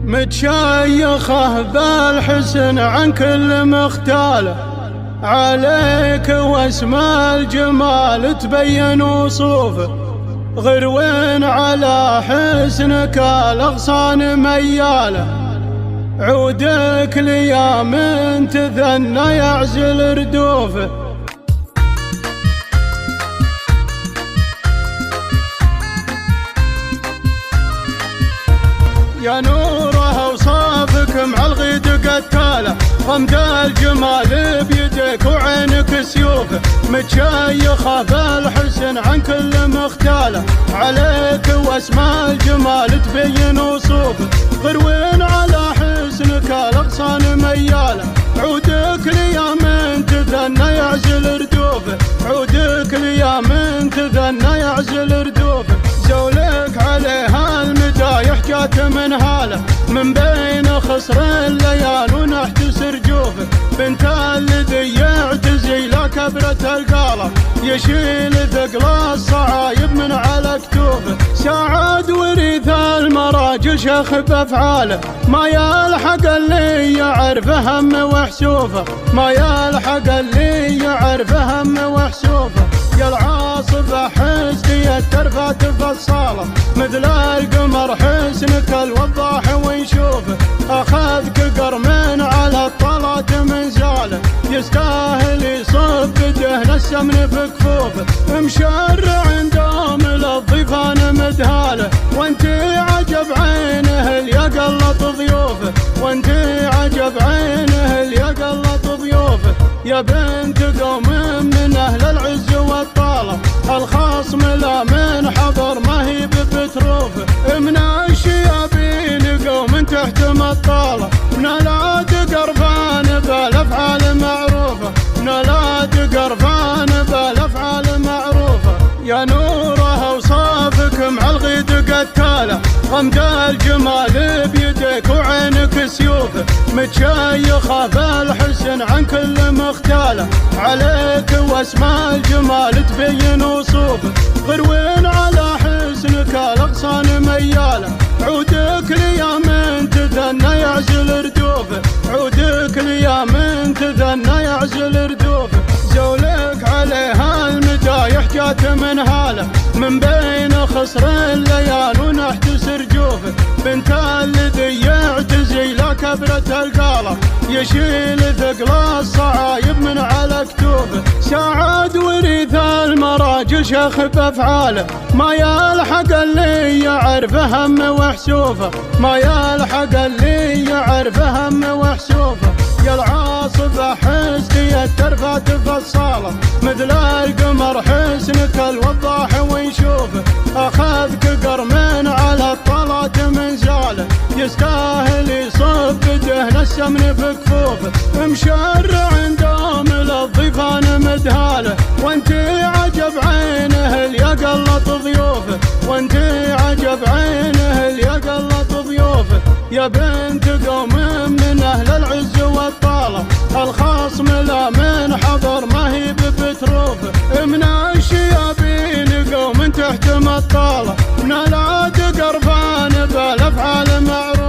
متشيخه بالحسن عن كل مختاله، عليك واسم الجمال تبين وصوفه، غروين على حسنك الأغصان مياله، عودك ليا من تثنى يعزل ردوفه. يا نوره وصافك مع الغيد قتاله، غمد الجمال بيدك وعينك سيوفه، متشيخه بالحسن عن كل مختاله، عليك واسم الجمال تبين وصوفه، غروين على حسنك الأغصان مياله، عودك ليا من تثنى يعزل ردوفه، عودك ليا من تثنى يعزل ردوفه، زولك عليها المدايح جات من هاله، من بين خصر الليال ونحت سرجوفه، بنت الذي يعتزي لا كبرة القاله، يشيل ثقل الصعايب من على كتوفه، سعد وريث المراجل شيخ بافعاله، ما يلحق اللي يعرف هم وحسوفه، ما يلحق اللي يعرف هم وحسوفه، يا العاصف حسني الترفات فصاله، مثل القمر حسنك الوضاح ونشوفه، اخذك قرمين على الطلات من زاله، يستاهل يصب دهن السمن في كفوفه، مشرع دوم للضيفان مدهاله، وانتي عجب عينه اللي يقلط ضيوفه، وانتي عجب عينه اللي يقلط ضيوفه، يا بنت قوم من اهل العز والطاله، الخصم لا من حضر ما هي بتروفه، من الشيابين قوم تحت مطاله، من اولاد قرفان بالافعال معروفه، من اولاد قرفان بالافعال معروفه، يا نوره وصافك مع الغيد قتاله، غمد الجمال بيدك وعينك سيوفه، متشيخه بالحسن عن كل مختاله، عليك واسم الجمال تبين وصوفه، غروين على حسنك الأغصان مياله، عودك ليا من تثنى يعزل ردوفه، عودك ليا من تثنى يعزل ردوفه، زولك عليها المدايح جات من هاله، من بين خصر الليال ونحت سرجوفه، بنت الذي يعتزي لا كبرة القاله، يشيل ثقل الصعايب من على كتوفه، سعد وريث المراجل شيخ بافعاله، ما يلحق اللي يعرف هم وحسوفه، ما يلحق اللي يعرف هم وحسوفه، يا العاصف حسني الترفات فصاله، مثل القمر حسنك الوضاح ونشوفه، اخذك قرمين على الطلات من زاله، يستاهل يصب دهن السمن في كفوفه، مشرع دوم للضيفان مدهاله، وانتي عجب عينه اللي يقلط ضيوفه، وانتي عجب عينه اللي يقلط ضيوفه، يا بنت قوم من اهل العز والطاله، الخصم لا من حضر ما هي بتروفه، من الشيابين قوم تحت مطاله، من اولاد قرفان بالافعال معروفه.